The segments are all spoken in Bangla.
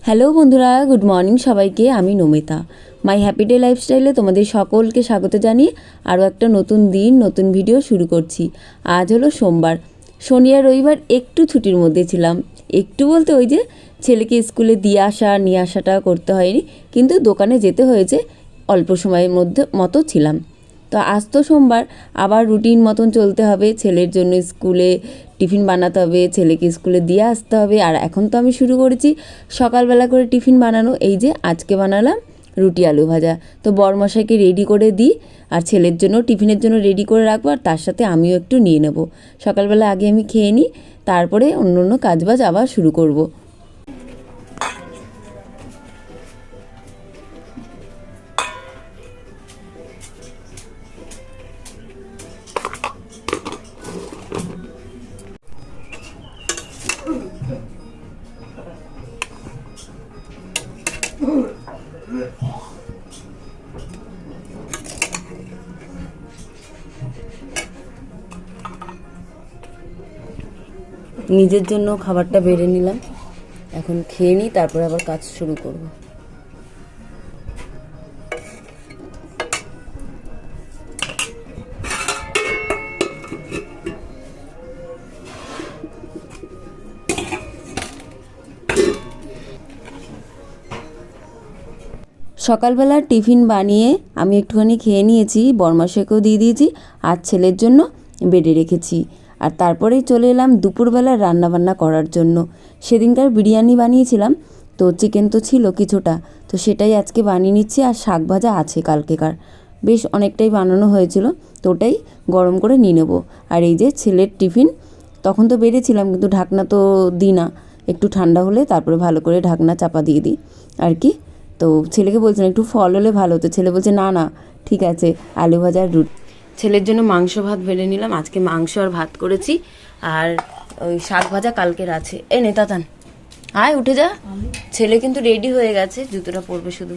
হ্যালো বন্ধুরা, গুড মর্নিং সবাইকে। আমি নমিতা, মাই হ্যাপি ডে লাইফস্টাইলে তোমাদের সকলকে স্বাগত জানিয়ে আরও একটা নতুন দিন নতুন ভিডিও শুরু করছি। আজ হলো সোমবার, শনি আর রবিবার একটু ছুটির মধ্যে ছিলাম। একটু বলতে ওই যে ছেলেকে স্কুলে দিয়ে আসা নিয়ে আসাটা করতে হয়নি, কিন্তু দোকানে যেতে হয়েছে, অল্প সময়ের মতো ছিলাম। তো আজ তো সোমবার, আবার রুটিন মতন চলতে হবে। ছেলের জন্য স্কুলে টিফিন বানাতে হবে, ছেলেকে স্কুলে দিয়ে আসতে হবে। আর এখন তো আমি শুরু করেছি সকালবেলা করে টিফিন বানানো। এই যে আজকে বানালাম রুটি আলু ভাজা। তো বরমশাইকে রেডি করে দিই, আর ছেলের জন্য টিফিনের জন্য রেডি করে রাখবো, আর তার সাথে আমিও একটু নিয়ে নেব। সকালবেলা আগে আমি খেয়ে নিই, তারপরে অন্য অন্য কাজবাজ আবার শুরু করব। নিজের জন্য খাবারটা বেড়ে নিলাম, এখন খেয়ে নিই, তারপরে আবার কাজ শুরু করব। সকালবেলা টিফিন বানিয়ে আমি একটুখানি খেয়ে নিয়েছি, বরমাসেকেও দিয়ে দিয়েছি, আর ছেলের জন্য বেড়ে রেখেছি। আর তারপরেই চলে এলাম দুপুরবেলা রান্নাবান্না করার জন্য। সেদিনকার বিরিয়ানি বানিয়েছিলাম, তো চিকেন তো ছিল কিছুটা, তো সেটাই আজকে বানিয়ে নিচ্ছি। আর শাক ভাজা আছে কালকেকার, বেশ অনেকটাই বানানো হয়েছিল, তো ওটাই গরম করে নিয়ে নেবো। আর এই যে ছেলের টিফিন, তখন তো বেড়েছিলাম, কিন্তু ঢাকনা তো দিই না, একটু ঠান্ডা হলে তারপরে ভালো করে ঢাকনা চাপা দিয়ে দিই আর কি। তো ছেলেকে বলছিলাম একটু ফল হলে ভালো হতো, ছেলে বলছে না না ঠিক আছে, আলু ভাজা আর রুটি। ছেলের জন্য মাংস ভাত বেড়ে নিলাম, আজকে মাংস আর ভাত করেছি, আর ওই শাক ভাজা কালকের আছে। এই নেতাতান আয় উঠে যা, ছেলে কিন্তু রেডি হয়ে গেছে, জুতোটা পরবে শুধু।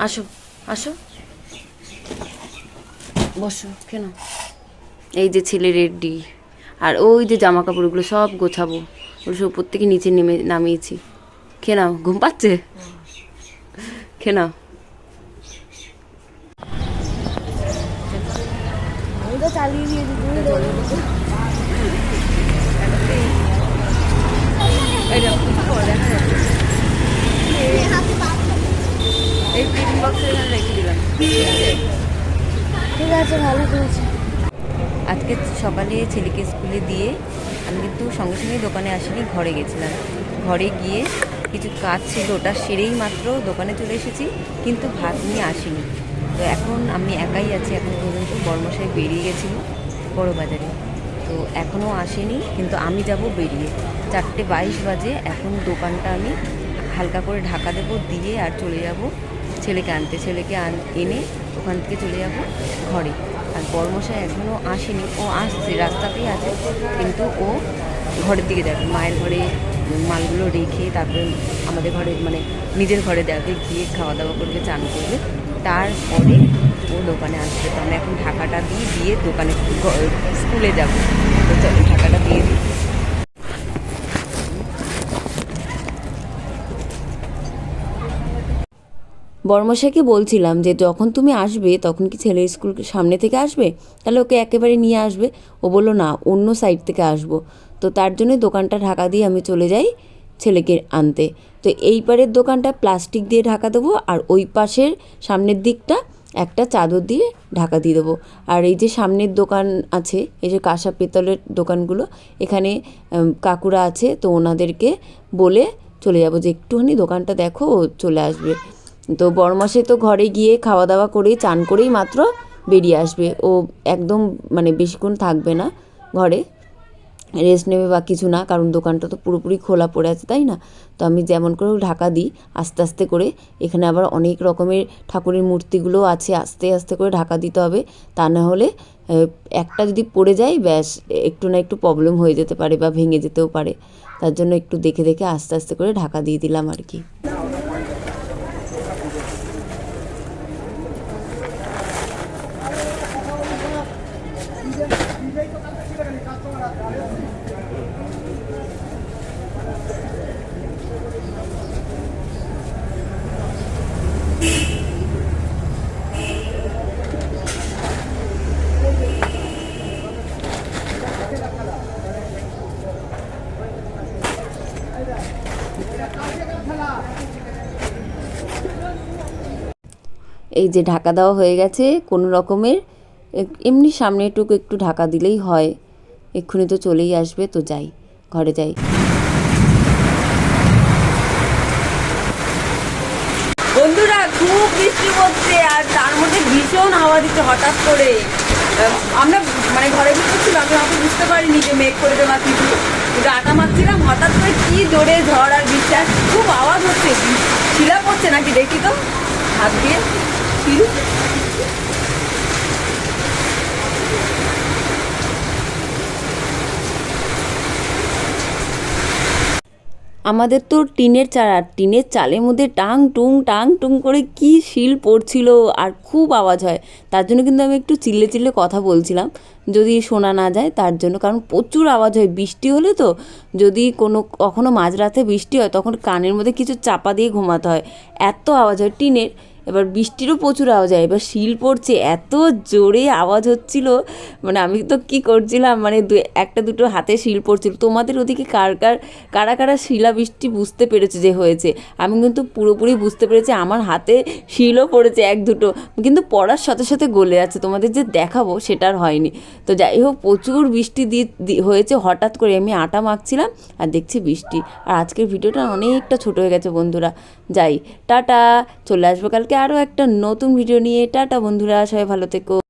আসো আসো, বসো, কেন? এই যে ছেলে রেডি, আর ওই যে জামা কাপড়গুলো সব গোছাবো, ওগুলো সব উপর থেকে নিচে নামিয়েছি। খেয়ে নাও, ঘুম পাচ্ছে, খেয়ে নাও। চালিয়ে দিয়ে এই টিফিন বক্সে এখানে রেখে দিলাম। ঠিক আছে, ভালো করেছি। আজকে সকালে ছেলেকে স্কুলে দিয়ে আমি কিন্তু সঙ্গে সঙ্গে দোকানে আসিনি, ঘরে গেছিলাম। ঘরে গিয়ে কিছু কাজ ছিল, ওটা সেরেই মাত্র দোকানে চলে এসেছি, কিন্তু ভাত নিয়ে আসিনি। তো এখন আমি একাই আছি এখন পর্যন্ত। বরমশাই বেরিয়ে গেছিলো বড় বাজারে, তো এখনও আসেনি, কিন্তু আমি যাব বেরিয়ে। 4:22 বাজে। এখন দোকানটা আমি হালকা করে ঢাকা দেবো, দিয়ে আর চলে যাব ছেলেকে আনতে। ছেলেকে এনে ওখান থেকে চলে যাব ঘরে। আর বরমশাই এখনও আসেনি, ও আসছে, রাস্তাতেই আছে, কিন্তু ও ঘরের দিকে যাবে, মায়ের ঘরে মালগুলো রেখে তারপরে আমাদের ঘরে মানে নিজের ঘরে যাবে, গিয়ে খাওয়া দাওয়া করবে, চান করবে, তারপরে ও দোকানে আসবে। তো আমি এখন ঢাকাটা দিয়ে দোকানে স্কুলে যাব। তো চলো ঢাকাটা দিয়ে দিই। বর্মশাইকে বলছিলাম যে যখন তুমি আসবে তখন কি ছেলের স্কুল সামনে থেকে আসবে, তাহলে ওকে একেবারে নিয়ে আসবে। ও বললো না, অন্য সাইড থেকে আসবো। তো তার জন্য দোকানটা ঢাকা দিয়ে আমি চলে যাই ছেলেকে আনতে। তো এই পারের দোকানটা প্লাস্টিক দিয়ে ঢাকা দেবো, আর ওই পাশের সামনের দিকটা একটা চাদর দিয়ে ঢাকা দিয়ে দেবো। আর এই যে সামনের দোকান আছে, এই যে কাঁসা পেতলের দোকানগুলো, এখানে কাকুরা আছে, তো ওনাদেরকে বলে চলে যাব যে একটুখানি দোকানটা দেখো, ও চলে আসবে। তো বড়মাসে তো ঘরে গিয়ে খাওয়া দাওয়া করেই চান করেই মাত্র বেরিয়ে আসবে। ও একদম মানে বেশিক্ষণ থাকবে না ঘরে, রেস্ট নেবে বা কিছু না, কারণ দোকানটা তো পুরোপুরি খোলা পড়ে আছে, তাই না? তো আমি যেমন করে ঢাকা দিই আস্তে আস্তে করে। এখানে আবার অনেক রকমের ঠাকুরের মূর্তিগুলো আছে, আস্তে আস্তে করে ঢাকা দিতে হবে, তা না হলে একটা যদি পড়ে যায় ব্যাস একটু না একটু প্রবলেম হয়ে যেতে পারে বা ভেঙে যেতেও পারে। তার জন্য একটু দেখে দেখে আস্তে আস্তে করে ঢাকা দিয়ে দিলাম আর কি। এই যে ঢাকা দেওয়া হয়ে গেছে কোনো রকমের, এমনি সামনেটুকু একটু ঢাকা দিলেই হয়, এক্ষুনি তো চলেই আসবে। তো যাই, ঘরে যাই। বন্ধুরা খুব বৃষ্টি পড়ছে আর তার মধ্যে ভীষণ হাওয়া দিচ্ছে হঠাৎ করে। আমরা মানে ঘরে ভিতরে ছিল, আমি অত বুঝতে পারিনি যে মেঘ করে দেওয়া কিছু, কিন্তু আটা মাখছিলাম, হঠাৎ করে কি জোরে ঝড় আর বৃষ্টি, আর খুব আওয়াজ হচ্ছে। শিলা পড়ছে নাকি দেখি তো হাত দিয়ে। আমাদের তো টিনের চাল, আর টিনের চালের মধ্যে টাং টুং করে কি শিল পড়ছিল আর খুব আওয়াজ হয়। তার জন্য কিন্তু আমি একটু চিল্লে চিল্লে কথা বলছিলাম, যদি শোনা না যায় তার জন্য, কারণ প্রচুর আওয়াজ হয় বৃষ্টি হলে। তো যদি কখনো মাঝরাতে বৃষ্টি হয় তখন কানের মধ্যে কিছু চাপা দিয়ে ঘুমাতে হয়, এত আওয়াজ হয় টিনের। এবার বৃষ্টিরও প্রচুর আওয়াজ হয়, এবার শিল পড়ছে, এত জোরে আওয়াজ হচ্ছিল, মানে আমি তো কি করছিলাম, মানে একটা দুটো হাতে শিল পড়ছিল। তোমাদের ওদিকে কারা কারা শিলাবৃষ্টি বুঝতে পেরেছে যে হয়েছে? আমি কিন্তু পুরোপুরি বুঝতে পেরেছি, আমার হাতে শিলও পড়েছে এক দুটো, কিন্তু পড়ার সাথে সাথে গলে আছে, তোমাদের যে দেখাবো সেটা আর হয়নি। তো যাই হোক, প্রচুর বৃষ্টি হয়েছে হঠাৎ করে। আমি আটা মাখছিলাম আর দেখছি বৃষ্টি। আর আজকের ভিডিওটা অনেকটা ছোট হয়ে গেছে বন্ধুরা। যাই, টাটা, চলে আসবো কালকে আরও একটা নতুন ভিডিও নিয়ে। টাটা বন্ধুরা, সবাই ভালো থেকো।